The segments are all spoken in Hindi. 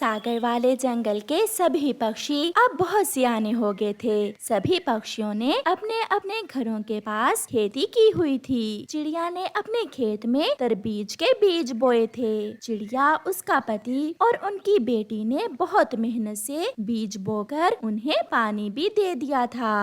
सागर वाले जंगल के सभी पक्षी अब बहुत सियाने हो गए थे। सभी पक्षियों ने अपने अपने घरों के पास खेती की हुई थी। चिड़िया ने अपने खेत में तरबूज के बीज बोए थे। चिड़िया, उसका पति और उनकी बेटी ने बहुत मेहनत से बीज बोकर उन्हें पानी भी दे दिया था।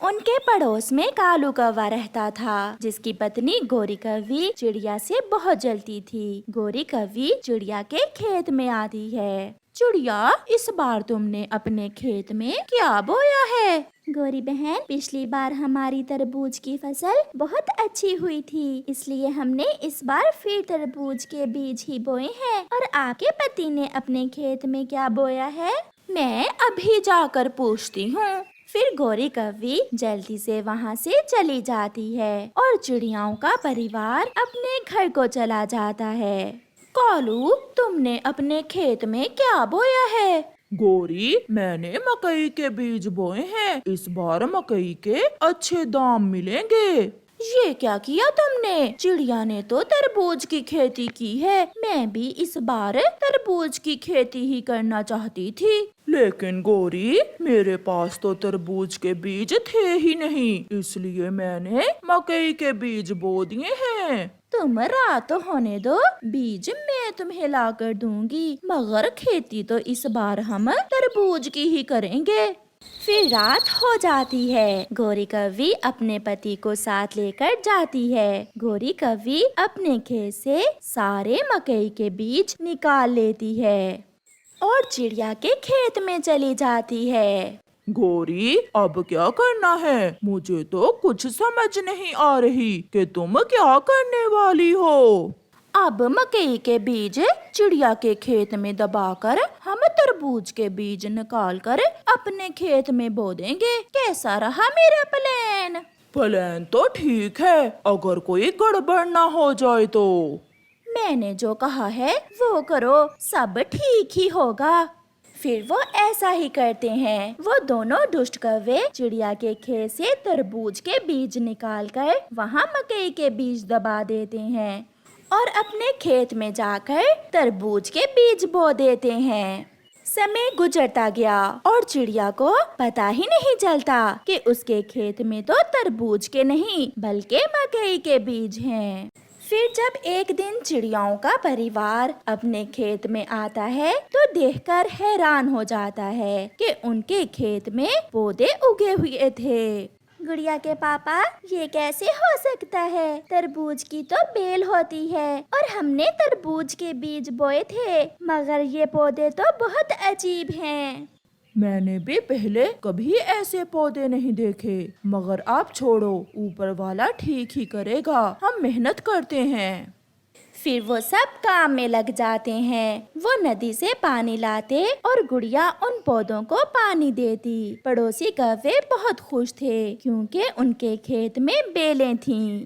उनके पड़ोस में कालू कौवा रहता था, जिसकी पत्नी गोरी कौवी चिड़िया से बहुत जलती थी। गोरी कौवी चिड़िया के खेत में आती है। चिड़िया, इस बार तुमने अपने खेत में क्या बोया है? गोरी बहन, पिछली बार हमारी तरबूज की फसल बहुत अच्छी हुई थी, इसलिए हमने इस बार फिर तरबूज के बीज ही बोए हैं। और आपके पति ने अपने खेत में क्या बोया है? मैं अभी जाकर पूछती हूँ। फिर गोरी कौवी जल्दी से वहाँ से चली जाती है और चिड़ियाओं का परिवार अपने घर को चला जाता है। कालू, तुमने अपने खेत में क्या बोया है? गोरी, मैंने मकई के बीज बोए हैं। इस बार मकई के अच्छे दाम मिलेंगे। ये क्या किया तुमने? चिड़िया ने तो तरबूज की खेती की है। मैं भी इस बार तरबूज की खेती ही करना चाहती थी। लेकिन गोरी, मेरे पास तो तरबूज के बीज थे ही नहीं, इसलिए मैंने मकई के बीज बो दिए हैं। तुम रात होने दो, बीज मैं तुम्हें ला कर दूंगी, मगर खेती तो इस बार हम तरबूज की ही करेंगे। फिर रात हो जाती है। गोरी कौवी अपने पति को साथ लेकर जाती है। गोरी कौवी अपने खेत से सारे मकई के बीज निकाल लेती है और चिड़िया के खेत में चली जाती है। गोरी, अब क्या करना है? मुझे तो कुछ समझ नहीं आ रही कि तुम क्या करने वाली हो। अब मकई के बीज चिड़िया के खेत में दबाकर हम तरबूज के बीज निकाल कर अपने खेत में बो देंगे। कैसा रहा मेरा प्लान? प्लान तो ठीक है, अगर कोई गड़बड़ ना हो जाए तो। मैंने जो कहा है वो करो, सब ठीक ही होगा। फिर वो ऐसा ही करते हैं। वो दोनों दुष्ट कौवे चिड़िया के खेत से तरबूज के बीज निकालकर वहाँ मकई के बीज दबा देते हैं और अपने खेत में जाकर तरबूज के बीज बो देते हैं। समय गुजरता गया और चिड़िया को पता ही नहीं चलता कि उसके खेत में तो तरबूज के नहीं बल्कि मकई के बीज हैं। फिर जब एक दिन चिड़ियाओं का परिवार अपने खेत में आता है तो देखकर हैरान हो जाता है कि उनके खेत में पौधे उगे हुए थे। गुड़िया के पापा, ये कैसे हो सकता है? तरबूज की तो बेल होती है और हमने तरबूज के बीज बोए थे, मगर ये पौधे तो बहुत अजीब हैं। मैंने भी पहले कभी ऐसे पौधे नहीं देखे, मगर आप छोड़ो, ऊपर वाला ठीक ही करेगा। हम मेहनत करते हैं। फिर वो सब काम में लग जाते हैं। वो नदी से पानी लाते और गुड़िया उन पौधों को पानी देती। पड़ोसी कौवे बहुत खुश थे क्योंकि उनके खेत में बेलें थीं।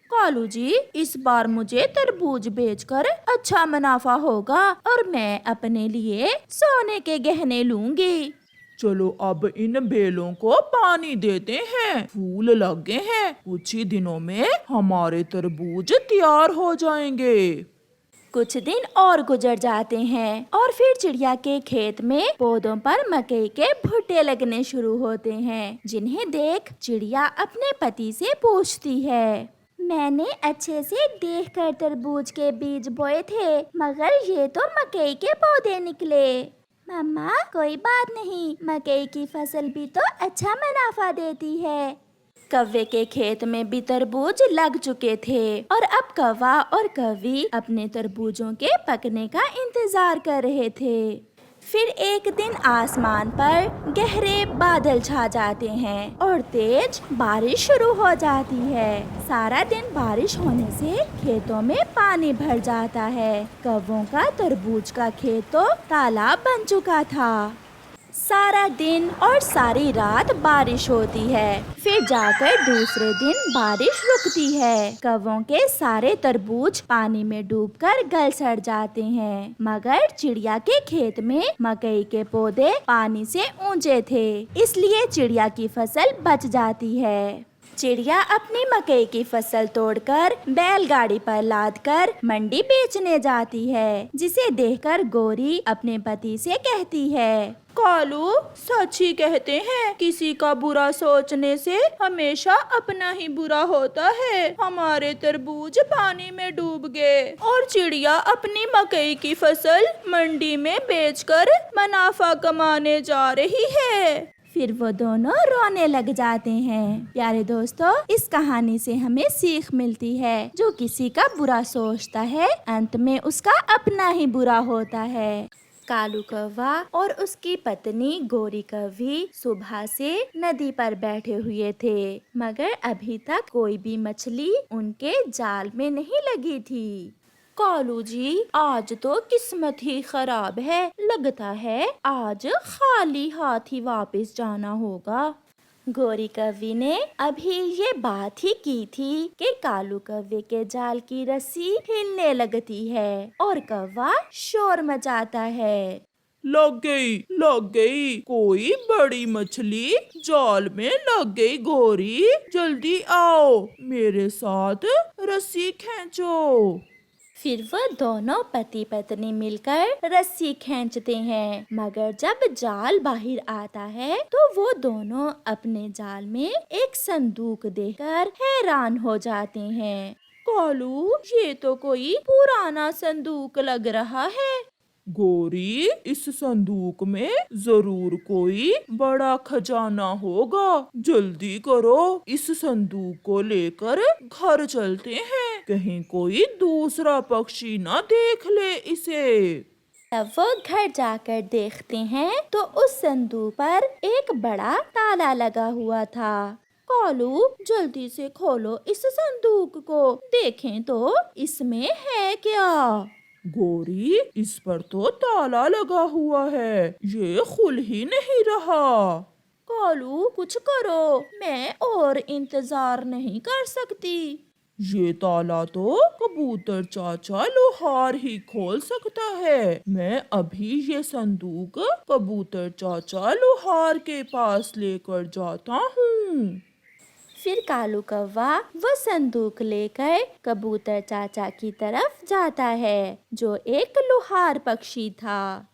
कालू जी, इस बार मुझे तरबूज बेचकर अच्छा मुनाफा होगा और मैं अपने लिए सोने के गहने लूंगी। चलो अब इन बेलों को पानी देते हैं। फूल लग गए हैं, कुछ ही दिनों में हमारे तरबूज तैयार हो जाएंगे। कुछ दिन और गुजर जाते हैं और फिर चिड़िया के खेत में पौधों पर मकई के भुट्टे लगने शुरू होते हैं, जिन्हें देख चिड़िया अपने पति से पूछती है, मैंने अच्छे से देखकर तरबूज के बीज बोए थे, मगर ये तो मकई के पौधे निकले। मम्मा, कोई बात नहीं, मकई की फसल भी तो अच्छा मुनाफा देती है। कौवे के खेत में भी तरबूज लग चुके थे और अब कौवा और कौवी अपने तरबूजों के पकने का इंतजार कर रहे थे। फिर एक दिन आसमान पर गहरे बादल छा जाते हैं और तेज बारिश शुरू हो जाती है। सारा दिन बारिश होने से खेतों में पानी भर जाता है। कौवों का तरबूज का खेत तो तालाब बन चुका था। सारा दिन और सारी रात बारिश होती है। फिर जाकर दूसरे दिन बारिश रुकती है। कौवों के सारे तरबूज पानी में डूबकर गल सड़ जाते हैं, मगर चिड़िया के खेत में मकई के पौधे पानी से ऊंचे थे, इसलिए चिड़िया की फसल बच जाती है। चिड़िया अपनी मकई की फसल तोड़कर बैलगाड़ी पर लादकर मंडी बेचने जाती है, जिसे देखकर गोरी अपने पति से कहती है, कालू सच ही कहते हैं, किसी का बुरा सोचने से हमेशा अपना ही बुरा होता है। हमारे तरबूज पानी में डूब गए और चिड़िया अपनी मकई की फसल मंडी में बेचकर मुनाफा कमाने जा रही है। फिर वो दोनों रोने लग जाते हैं। प्यारे दोस्तों, इस कहानी से हमें सीख मिलती है, जो किसी का बुरा सोचता है अंत में उसका अपना ही बुरा होता है। कालू कौवा और उसकी पत्नी गोरी कौवी सुबह से नदी पर बैठे हुए थे, मगर अभी तक कोई भी मछली उनके जाल में नहीं लगी थी। कालू जी, आज तो किस्मत ही खराब है, लगता है आज खाली हाथ ही वापस जाना होगा। गोरी कौवी ने अभी ये बात ही की थी कि कालू कौवे के जाल की रस्सी हिलने लगती है और कौवा शोर मचाता है। लग गई, कोई बड़ी मछली जाल में लग गई। गोरी जल्दी आओ, मेरे साथ रस्सी खींचो। फिर वह दोनों पति पत्नी मिलकर रस्सी खींचते हैं, मगर जब जाल बाहर आता है तो वो दोनों अपने जाल में एक संदूक देखकर हैरान हो जाते हैं। कालू, ये तो कोई पुराना संदूक लग रहा है। गोरी, इस संदूक में जरूर कोई बड़ा खजाना होगा। जल्दी करो, इस संदूक को लेकर घर चलते हैं, कहीं कोई दूसरा पक्षी ना देख ले इसे। तब वो घर जाकर देखते हैं तो उस संदूक पर एक बड़ा ताला लगा हुआ था। कालू, जल्दी से खोलो इस संदूक को, देखें तो इसमें है क्या। गोरी, इस पर तो ताला लगा हुआ है, ये खुल ही नहीं रहा। कालू, कुछ करो, मैं और इंतजार नहीं कर सकती। ये ताला तो कबूतर चाचा लोहार ही खोल सकता है। मैं अभी ये संदूक कबूतर चाचा लोहार के पास लेकर जाता हूँ। फिर कालू कौवा वो संदूक लेकर कबूतर चाचा की तरफ जाता है, जो एक लोहार पक्षी था।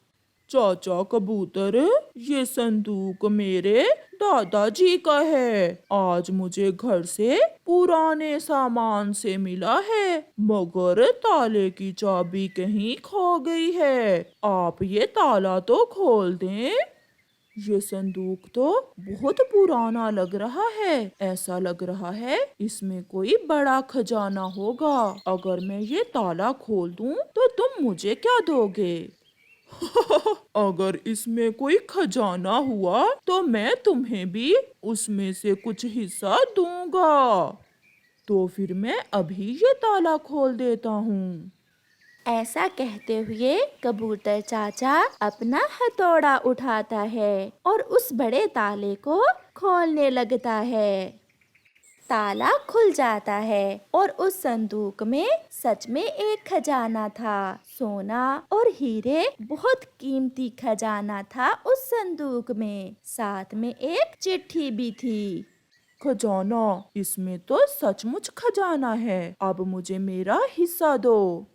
चाचा कबूतर, ये संदूक मेरे दादाजी का है। आज मुझे घर से पुराने सामान से मिला है, मगर ताले की चाबी कहीं खो गई है। आप ये ताला तो खोल दें। ये संदूक तो बहुत पुराना लग रहा है, ऐसा लग रहा है इसमें कोई बड़ा खजाना होगा। अगर मैं ये ताला खोल दूं तो तुम मुझे क्या दोगे? अगर इसमें कोई खजाना हुआ तो मैं तुम्हें भी उसमें से कुछ हिस्सा दूंगा। तो फिर मैं अभी ये ताला खोल देता हूँ। ऐसा कहते हुए कबूतर चाचा अपना हथौड़ा उठाता है और उस बड़े ताले को खोलने लगता है। ताला खुल जाता है और उस संदूक में सच में एक खजाना था। सोना और हीरे, बहुत कीमती खजाना था उस संदूक में। साथ में एक चिट्ठी भी थी। खजाना, इसमें तो सचमुच खजाना है, अब मुझे मेरा हिस्सा दो।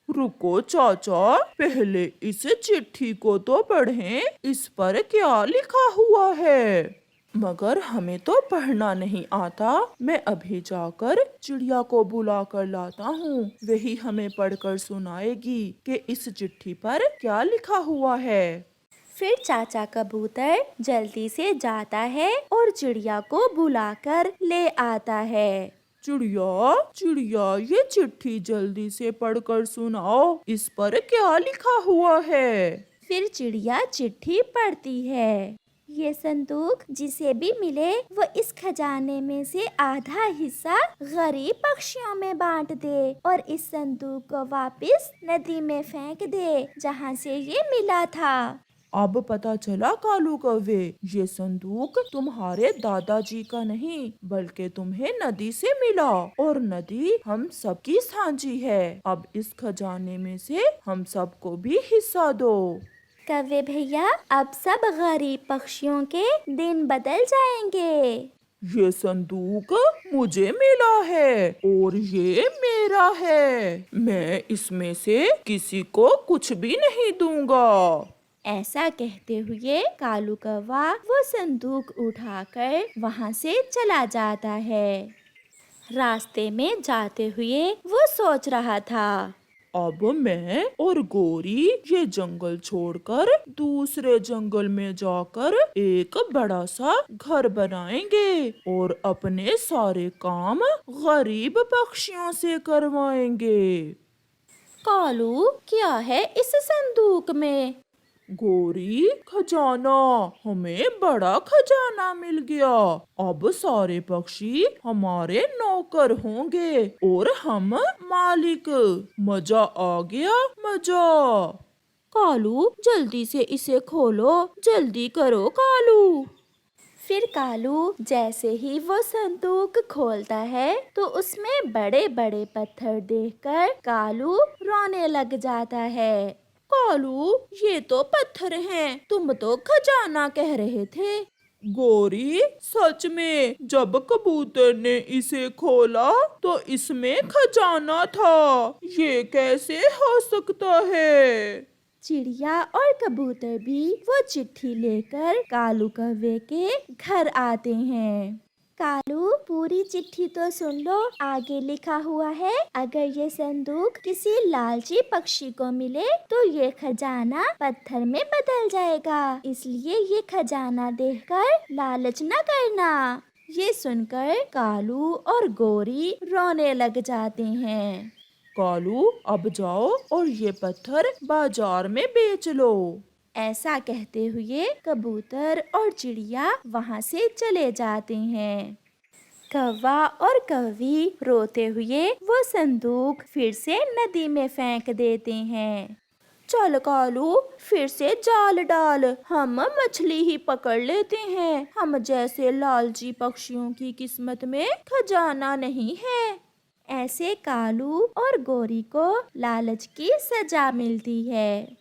रुको चाचा, पहले इस चिट्ठी को तो पढ़ें, इस पर क्या लिखा हुआ है। मगर हमें तो पढ़ना नहीं आता। मैं अभी जाकर चिड़िया को बुला कर लाता हूँ, वही हमें पढ़कर सुनाएगी कि इस चिट्ठी पर क्या लिखा हुआ है। फिर चाचा कबूतर जल्दी से जाता है और चिड़िया को बुलाकर ले आता है। चिड़िया, चिड़िया, ये चिट्ठी जल्दी से पढ़कर सुनाओ, इस पर क्या लिखा हुआ है। फिर चिड़िया चिट्ठी पढ़ती है। ये संदूक जिसे भी मिले वो इस खजाने में से आधा हिस्सा गरीब पक्षियों में बांट दे और इस संदूक को वापस नदी में फेंक दे जहाँ से ये मिला था। अब पता चला कालू कौवे, ये संदूक तुम्हारे दादाजी का नहीं बल्कि तुम्हें नदी से मिला, और नदी हम सबकी साझी है। अब इस खजाने में से हम सबको भी हिस्सा दो। कौवे भैया, अब सब गरीब पक्षियों के दिन बदल जाएंगे। ये संदूक मुझे मिला है और ये मेरा है। मैं इसमें से किसी को कुछ भी नहीं दूंगा। ऐसा कहते हुए कालू कौवा वो संदूक उठाकर वहाँ से चला जाता है। रास्ते में जाते हुए वो सोच रहा था, अब मैं और गोरी ये जंगल छोड़कर दूसरे जंगल में जाकर एक बड़ा सा घर बनाएंगे और अपने सारे काम गरीब पक्षियों से करवाएंगे। कालू क्या है इस संदूक में? गोरी, खजाना, हमें बड़ा खजाना मिल गया। अब सारे पक्षी हमारे नौकर होंगे और हम मालिक। मजा आ गया, मजा। कालू जल्दी से इसे खोलो, जल्दी करो कालू। फिर कालू जैसे ही वो संदूक खोलता है तो उसमें बड़े बड़े पत्थर देखकर कालू रोने लग जाता है। कालू, ये तो पत्थर हैं, तुम तो खजाना कह रहे थे। गोरी, सच में जब कबूतर ने इसे खोला तो इसमें खजाना था। ये कैसे हो सकता है? चिड़िया और कबूतर भी वो चिट्ठी लेकर कालू कौवे के घर आते हैं। कालू, पूरी चिट्ठी तो सुन लो। आगे लिखा हुआ है, अगर ये संदूक किसी लालची पक्षी को मिले तो ये खजाना पत्थर में बदल जाएगा, इसलिए ये खजाना देखकर लालच न करना। ये सुनकर कालू और गोरी रोने लग जाते हैं। कालू, अब जाओ और ये पत्थर बाजार में बेच लो। ऐसा कहते हुए कबूतर और चिड़िया वहाँ से चले जाते हैं। कौवा और कौवी रोते हुए वो संदूक फिर से नदी में फेंक देते हैं। चल कालू, फिर से जाल डाल, हम मछली ही पकड़ लेते हैं। हम जैसे लालची पक्षियों की किस्मत में खजाना नहीं है। ऐसे कालू और गोरी को लालच की सजा मिलती है।